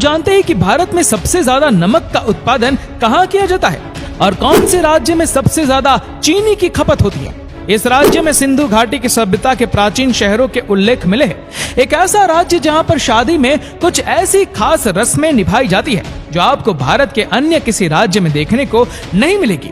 जानते हैं कि भारत में सबसे ज्यादा नमक का उत्पादन कहाँ किया जाता है और कौन से राज्य में सबसे ज्यादा चीनी की खपत होती है? इस राज्य में सिंधु घाटी की सभ्यता के प्राचीन शहरों के उल्लेख मिले हैं। एक ऐसा राज्य जहां पर शादी में कुछ ऐसी खास रस्में निभाई जाती है जो आपको भारत के अन्य किसी राज्य में देखने को नहीं मिलेगी।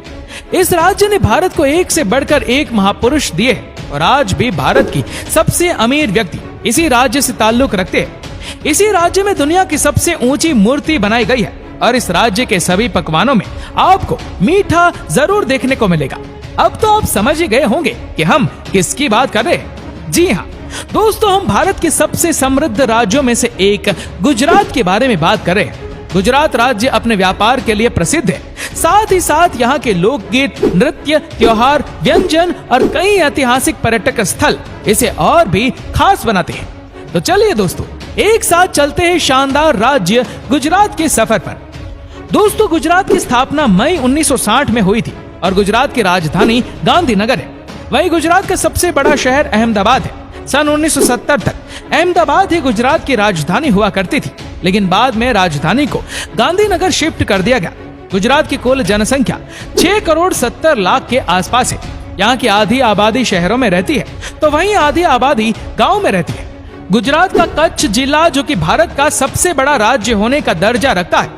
इस राज्य ने भारत को एक से बढ़कर एक महापुरुष दिए और आज भी भारत की सबसे अमीर व्यक्ति इसी राज्य से ताल्लुक रखते हैं। इसी राज्य में दुनिया की सबसे ऊंची मूर्ति बनाई गई है और इस राज्य के सभी पकवानों में आपको मीठा जरूर देखने को मिलेगा। अब तो आप समझ ही गए होंगे कि हम किसकी बात कर रहे हैं। जी हाँ दोस्तों, हम भारत के सबसे समृद्ध राज्यों में से एक गुजरात के बारे में बात कर रहे हैं। गुजरात राज्य अपने व्यापार के लिए प्रसिद्ध है। साथ ही साथ यहाँ के लोकगीत, नृत्य, त्योहार, व्यंजन और कई ऐतिहासिक पर्यटक स्थल इसे और भी खास बनाते हैं। तो चलिए दोस्तों, एक साथ चलते हैं शानदार राज्य गुजरात के सफर पर। दोस्तों, गुजरात की स्थापना मई 1960 में हुई थी और गुजरात की राजधानी गांधीनगर है। वहीं गुजरात का सबसे बड़ा शहर अहमदाबाद है। सन 1970 तक अहमदाबाद ही गुजरात की राजधानी हुआ करती थी, लेकिन बाद में राजधानी को गांधीनगर शिफ्ट कर दिया गया। गुजरात की कुल जनसंख्या 6 करोड़ 70 लाख के आसपास है। यहाँ की आधी आबादी शहरों में रहती है तो वहीं आधी आबादी गाँव में रहती है। गुजरात का कच्छ जिला, जो कि भारत का सबसे बड़ा राज्य होने का दर्जा रखता है,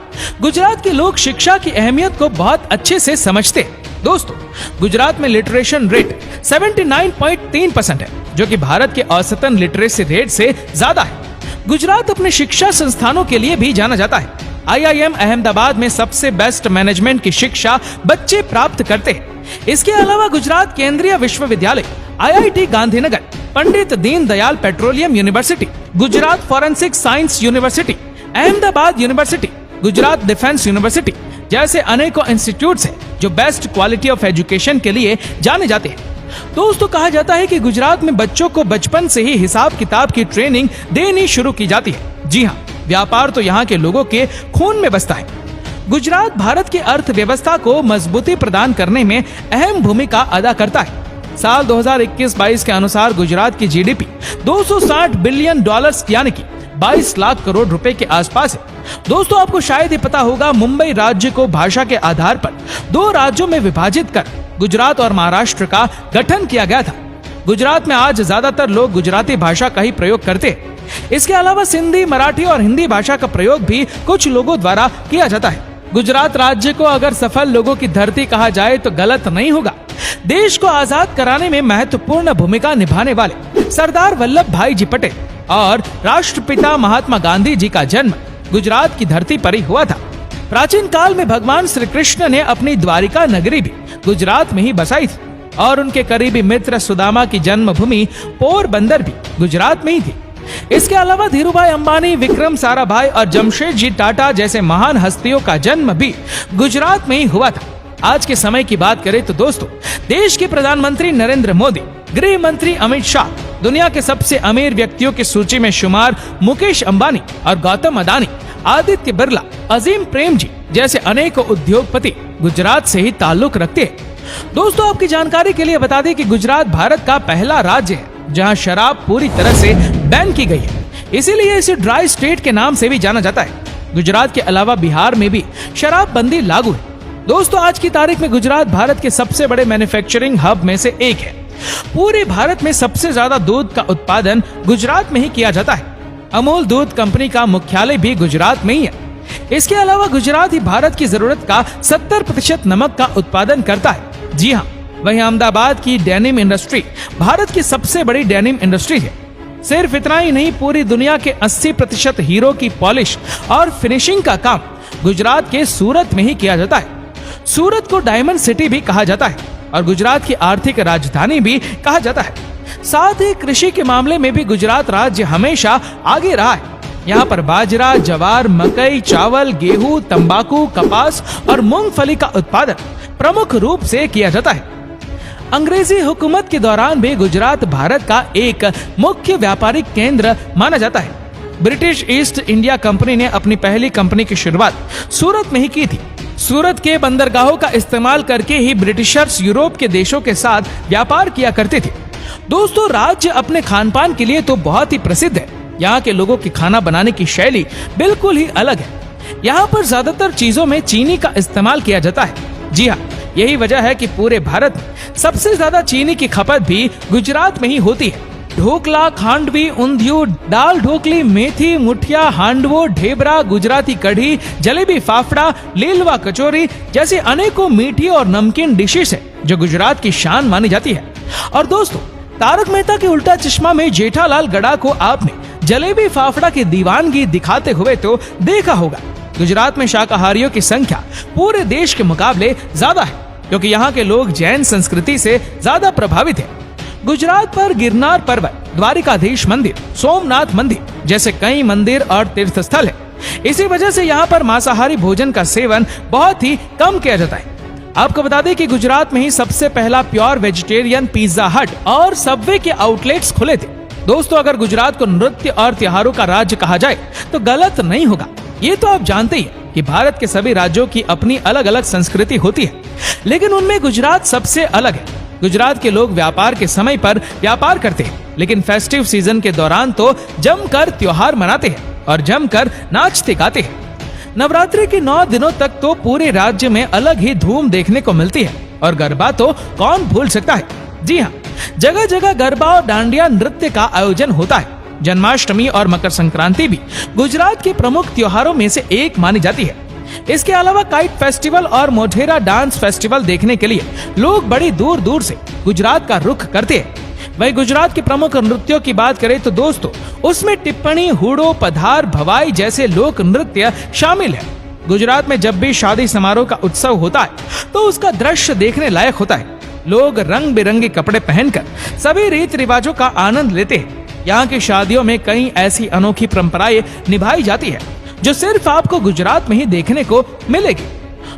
गुजरात के लोग शिक्षा की अहमियत को बहुत अच्छे से समझते हैं। दोस्तों, गुजरात में लिटरेशन रेट 79.3% है, जो कि भारत के औसतन लिटरेसी रेट से ज्यादा है। गुजरात अपने शिक्षा संस्थानों के लिए भी जाना जाता है। IIM अहमदाबाद में सबसे बेस्ट मैनेजमेंट की शिक्षा बच्चे प्राप्त करते हैं। इसके अलावा गुजरात केंद्रीय विश्वविद्यालय, IIT Gandhinagar, Pandit Deendayal petroleum university, Gujarat forensic science university, Ahmedabad university, Gujarat defence university जैसे अनेकों इंस्टीट्यूट्स हैं जो बेस्ट क्वालिटी ऑफ एजुकेशन के लिए जाने जाते हैं। दोस्तों, कहा जाता है कि गुजरात में बच्चों को बचपन से ही हिसाब किताब की ट्रेनिंग देनी शुरू की जाती है। जी हाँ, व्यापार तो यहाँ के लोगों के खून में बसता है। गुजरात भारत की अर्थव्यवस्था को मजबूती प्रदान करने में अहम भूमिका अदा करता है। साल 2021-22 के अनुसार गुजरात की GDP 260 बिलियन डॉलर्स यानी कि 22 लाख करोड़ रुपए के आसपास है। दोस्तों, आपको शायद ही पता होगा, मुंबई राज्य को भाषा के आधार पर 2 राज्यों में विभाजित कर गुजरात और महाराष्ट्र का गठन किया गया था। गुजरात में आज ज्यादातर लोग गुजराती भाषा का ही प्रयोग करते हैं। इसके अलावा सिंधी, मराठी और हिंदी भाषा का प्रयोग भी कुछ लोगों द्वारा किया जाता है। गुजरात राज्य को अगर सफल लोगों की धरती कहा जाए तो गलत नहीं होगा। देश को आजाद कराने में महत्वपूर्ण भूमिका निभाने वाले सरदार वल्लभ भाई जी पटेल और राष्ट्रपिता महात्मा गांधी जी का जन्म गुजरात की धरती पर ही हुआ था। प्राचीन काल में भगवान श्री कृष्ण ने अपनी द्वारिका नगरी भी गुजरात में ही बसाई थी और उनके करीबी मित्र सुदामा की जन्मभूमि पोरबंदर भी गुजरात में ही थी। इसके अलावा धीरूभाई अंबानी, विक्रम साराभाई और जमशेदजी टाटा जैसे महान हस्तियों का जन्म भी गुजरात में ही हुआ था। आज के समय की बात करें तो दोस्तों, देश के प्रधानमंत्री नरेंद्र मोदी, गृह मंत्री अमित शाह, दुनिया के सबसे अमीर व्यक्तियों की सूची में शुमार मुकेश अंबानी और गौतम अदानी, आदित्य बिरला, अजीम प्रेमजी जैसे अनेकों उद्योगपति गुजरात से ही ताल्लुक रखते हैं। दोस्तों, आपकी जानकारी के लिए बता दें कि गुजरात भारत का पहला राज्य है जहां शराब पूरी तरह से बैन की गई है, इसीलिए इसे ड्राई स्टेट के नाम से भी जाना जाता है। गुजरात के अलावा बिहार में भी शराबबंदी लागू है। दोस्तों, आज की तारीख में गुजरात भारत के सबसे बड़े मैन्युफैक्चरिंग हब में से एक है। पूरे भारत में सबसे ज्यादा दूध का उत्पादन गुजरात में ही किया जाता है। अमूल दूध कंपनी का मुख्यालय भी गुजरात में ही है। इसके अलावा गुजरात ही भारत की जरूरत का 70% नमक का उत्पादन करता है। जी हाँ, वहीं अहमदाबाद की डेनिम इंडस्ट्री भारत की सबसे बड़ी डेनिम इंडस्ट्री है। सिर्फ इतना ही नहीं, पूरी दुनिया के 80% हीरो की पॉलिश और फिनिशिंग का काम गुजरात के सूरत में ही किया जाता है। सूरत को डायमंड सिटी भी कहा जाता है और गुजरात की आर्थिक राजधानी भी कहा जाता है। साथ ही कृषि के मामले में भी गुजरात राज्य हमेशा आगे रहा है। यहाँ पर बाजरा, जवार, मकई, चावल, गेहूं, तंबाकू, कपास और मूंगफली का उत्पादन प्रमुख रूप से किया जाता है। अंग्रेजी हुकूमत के दौरान भी गुजरात भारत का एक मुख्य व्यापारिक केंद्र माना जाता है। ब्रिटिश ईस्ट इंडिया कंपनी ने अपनी पहली कंपनी की शुरुआत सूरत में ही की थी। सूरत के बंदरगाहों का इस्तेमाल करके ही ब्रिटिशर्स यूरोप के देशों के साथ व्यापार किया करते थे। दोस्तों, राज्य अपने खान पान के लिए तो बहुत ही प्रसिद्ध है। यहाँ के लोगों की खाना बनाने की शैली बिल्कुल ही अलग है। यहाँ पर ज्यादातर चीजों में चीनी का इस्तेमाल किया जाता है। जी हाँ, यही वजह है कि पूरे भारत में सबसे ज्यादा चीनी की खपत भी गुजरात में ही होती है। ढोकला, खांडवी, ऊंधियू, दाल ढोकली, मेथी, मुठिया, हांडवो, ढेबरा, गुजराती कढ़ी, जलेबी फाफड़ा, लीलवा कचौरी जैसी अनेकों मीठी और नमकीन डिशेस है जो गुजरात की शान मानी जाती है। और दोस्तों, तारक मेहता के उल्टा चश्मा में जेठालाल गड़ा को आपने जलेबी फाफड़ा की दीवानगी दिखाते हुए तो देखा होगा। गुजरात में शाकाहारियों की संख्या पूरे देश के मुकाबले ज्यादा है, क्योंकि यहाँ के लोग जैन संस्कृति से ज्यादा प्रभावित हैं। गुजरात पर गिरनार पर्वत, द्वारिकाधीश मंदिर, सोमनाथ मंदिर जैसे कई मंदिर और तीर्थ स्थल है। इसी वजह से यहाँ पर मांसाहारी भोजन का सेवन बहुत ही कम किया जाता है। आपको बता दें कि गुजरात में ही सबसे पहला प्योर वेजिटेरियन पिज्जा हट और सबवे के आउटलेट्स खुले थे। दोस्तों, अगर गुजरात को नृत्य और त्योहारों का राज्य कहा जाए तो गलत नहीं होगा। ये तो आप जानते ही हैं कि भारत के सभी राज्यों की अपनी अलग अलग संस्कृति होती है, लेकिन उनमें गुजरात सबसे अलग है। गुजरात के लोग व्यापार के समय पर व्यापार करते हैं, लेकिन फेस्टिव सीजन के दौरान तो जमकर त्योहार मनाते हैं और जमकर नाचते गाते हैं। नवरात्रि के 9 दिनों तक तो पूरे राज्य में अलग ही धूम देखने को मिलती है और गरबा तो कौन भूल सकता है। जी हाँ, जगह जगह गरबा और डांडिया नृत्य का आयोजन होता है। जन्माष्टमी और मकर संक्रांति भी गुजरात के प्रमुख त्योहारों में से एक मानी जाती है। इसके अलावा काइट फेस्टिवल और मोढेरा डांस फेस्टिवल देखने के लिए लोग बड़ी दूर दूर से गुजरात का रुख करते हैं। वहीं गुजरात के प्रमुख नृत्यों की बात करें तो दोस्तों, उसमें टिप्पणी, हुडो, पधार, भवाई जैसे लोक नृत्य शामिल है। गुजरात में जब भी शादी समारोह का उत्सव होता है तो उसका दृश्य देखने लायक होता है। लोग रंग बिरंगे कपड़े पहनकर सभी रीति रिवाजों का आनंद लेते हैं। यहाँ की शादियों में कई ऐसी अनोखी परंपराएं निभाई जाती है जो सिर्फ आपको गुजरात में ही देखने को मिलेगी।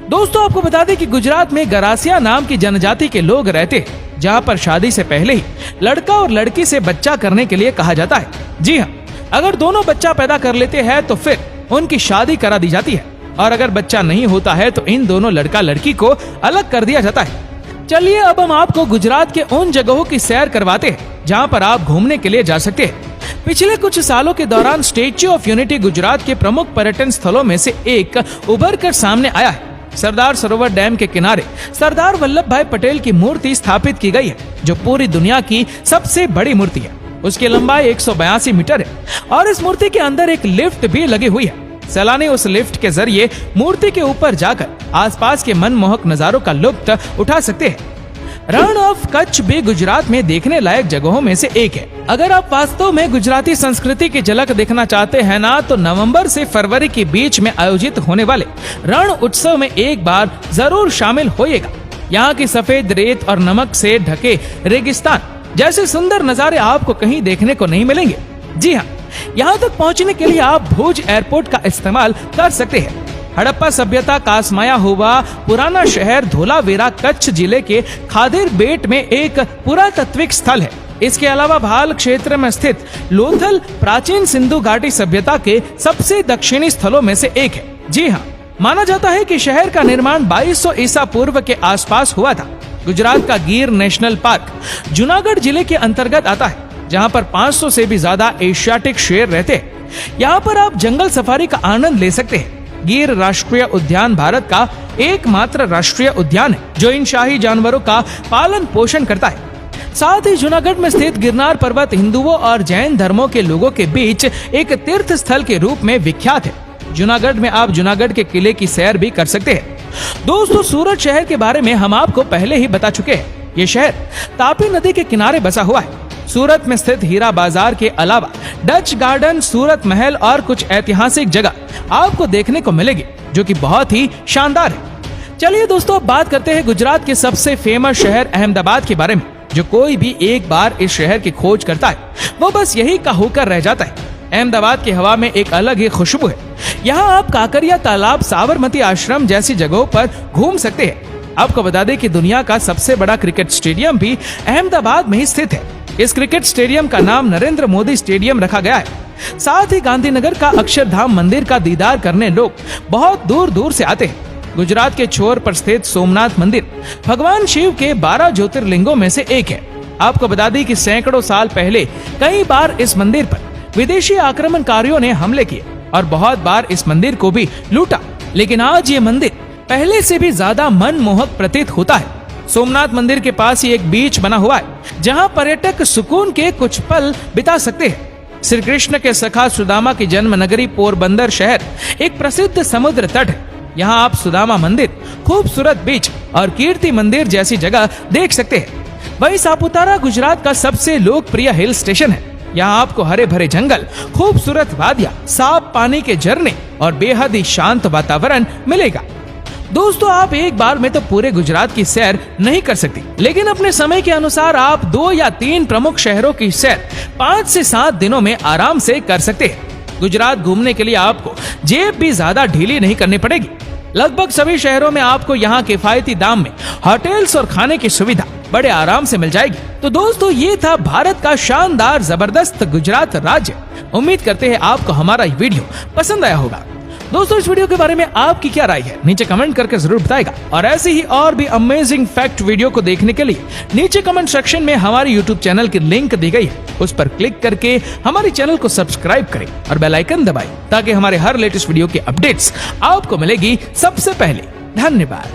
दोस्तों, आपको बता दें कि गुजरात में गरासिया नाम की जनजाति के लोग रहते हैं, जहाँ पर शादी से पहले ही लड़का और लड़की से बच्चा करने के लिए कहा जाता है। जी हाँ, अगर दोनों बच्चा पैदा कर लेते हैं तो फिर उनकी शादी करा दी जाती है, और अगर बच्चा नहीं होता है तो इन दोनों लड़का लड़की को अलग कर दिया जाता है। चलिए अब हम आपको गुजरात के उन जगहों की सैर करवाते हैं जहाँ पर आप घूमने के लिए जा सकते हैं। पिछले कुछ सालों के दौरान स्टेच्यू ऑफ यूनिटी गुजरात के प्रमुख पर्यटन स्थलों में से एक उभर कर सामने आया है। सरदार सरोवर डैम के किनारे सरदार वल्लभ भाई पटेल की मूर्ति स्थापित की गई है, जो पूरी दुनिया की सबसे बड़ी मूर्ति है। उसकी लंबाई 182 मीटर है और इस मूर्ति के अंदर एक लिफ्ट भी लगी हुई है। सैलानी उस लिफ्ट के जरिए मूर्ति के ऊपर जाकर आसपास के मनमोहक नजारों का लुत्फ उठा सकते हैं। रण ऑफ कच्छ भी गुजरात में देखने लायक जगहों में से एक है। अगर आप वास्तव में गुजराती संस्कृति की झलक देखना चाहते हैं ना, तो नवंबर से फरवरी के बीच में आयोजित होने वाले रण उत्सव में एक बार जरूर शामिल होइएगा। यहाँ की सफेद रेत और नमक से ढके रेगिस्तान जैसे सुंदर नजारे आपको कहीं देखने को नहीं मिलेंगे। जी हाँ, यहाँ तक पहुँचने के लिए आप भुज एयरपोर्ट का इस्तेमाल कर सकते हैं। हड़प्पा सभ्यता, कासमाया हुआ पुराना शहर धोलावीरा कच्छ जिले के खादेर बेट में एक पुरातत्विक स्थल है। इसके अलावा भाल क्षेत्र में स्थित लोथल प्राचीन सिंधु घाटी सभ्यता के सबसे दक्षिणी स्थलों में से एक है। जी हाँ, माना जाता है कि शहर का निर्माण 2200 ईसा पूर्व के आसपास हुआ था। गुजरात का गिर नेशनल पार्क जूनागढ़ जिले के अंतर्गत आता है, जहाँ पर 500 से भी ज्यादा एशियाटिक शेर रहते हैं। यहाँ पर आप जंगल सफारी का आनंद ले सकते हैं। गिर राष्ट्रीय उद्यान भारत का एकमात्र राष्ट्रीय उद्यान है जो इन शाही जानवरों का पालन पोषण करता है। साथ ही जूनागढ़ में स्थित गिरनार पर्वत हिंदुओं और जैन धर्मों के लोगों के बीच एक तीर्थ स्थल के रूप में विख्यात है। जूनागढ़ में आप जूनागढ़ के किले की सैर भी कर सकते हैं। दोस्तों, सूरत शहर के बारे में हम आपको पहले ही बता चुके हैं। ये शहर तापी नदी के किनारे बसा हुआ है। सूरत में स्थित हीरा बाजार के अलावा डच गार्डन, सूरत महल और कुछ ऐतिहासिक जगह आपको देखने को मिलेगी, जो कि बहुत ही शानदार है। चलिए दोस्तों, अब बात करते हैं गुजरात के सबसे फेमस शहर अहमदाबाद के बारे में। जो कोई भी एक बार इस शहर की खोज करता है वो बस यही का होकर रह जाता है। अहमदाबाद की हवा में एक अलग ही खुशबू है। यहाँ आप काकरिया तालाब, साबरमती आश्रम जैसी जगहों पर घूम सकते हैं। आपको बता दें कि दुनिया का सबसे बड़ा क्रिकेट स्टेडियम भी अहमदाबाद में ही स्थित है। इस क्रिकेट स्टेडियम का नाम नरेंद्र मोदी स्टेडियम रखा गया है। साथ ही गांधीनगर का अक्षरधाम मंदिर का दीदार करने लोग बहुत दूर दूर से आते हैं। गुजरात के छोर पर स्थित सोमनाथ मंदिर भगवान शिव के 12 ज्योतिर्लिंगों में से एक है। आपको बता दें कि सैकड़ों साल पहले कई बार इस मंदिर पर विदेशी आक्रमणकारियों ने हमले किए और बहुत बार इस मंदिर को भी लूटा, लेकिन आज ये मंदिर पहले से भी ज्यादा मनमोहक प्रतीत होता है। सोमनाथ मंदिर के पास ही एक बीच बना हुआ है जहां पर्यटक सुकून के कुछ पल बिता सकते हैं। श्री कृष्ण के सखा सुदामा की जन्म नगरी पोरबंदर शहर एक प्रसिद्ध समुद्र तट है। यहाँ आप सुदामा मंदिर, खूबसूरत बीच और कीर्ति मंदिर जैसी जगह देख सकते हैं। वही सापुतारा गुजरात का सबसे लोकप्रिय हिल स्टेशन है। यहाँ आपको हरे भरे जंगल, खूबसूरत वादियां, साफ पानी के झरने और बेहद ही शांत वातावरण मिलेगा। दोस्तों, आप एक बार में तो पूरे गुजरात की सैर नहीं कर सकते, लेकिन अपने समय के अनुसार आप 2 या 3 प्रमुख शहरों की सैर 5 से 7 दिनों में आराम से कर सकते हैं। गुजरात घूमने के लिए आपको जेब भी ज्यादा ढीली नहीं करनी पड़ेगी। लगभग सभी शहरों में आपको यहाँ किफायती दाम में होटल्स और खाने की सुविधा बड़े आराम से मिल जाएगी। तो दोस्तों, ये था भारत का शानदार जबरदस्त गुजरात राज्य। उम्मीद करते हैं आपको हमारा ये वीडियो पसंद आया होगा। दोस्तों, इस वीडियो के बारे में आपकी क्या राय है नीचे कमेंट करके जरूर बताएगा। और ऐसे ही और भी अमेजिंग फैक्ट वीडियो को देखने के लिए नीचे कमेंट सेक्शन में हमारे यूट्यूब चैनल की लिंक दी गई है, उस पर क्लिक करके हमारे चैनल को सब्सक्राइब करें और बेल आइकन दबाएं ताकि हमारे हर लेटेस्ट वीडियो के अपडेट्स आपको मिलेगी सबसे पहले। धन्यवाद।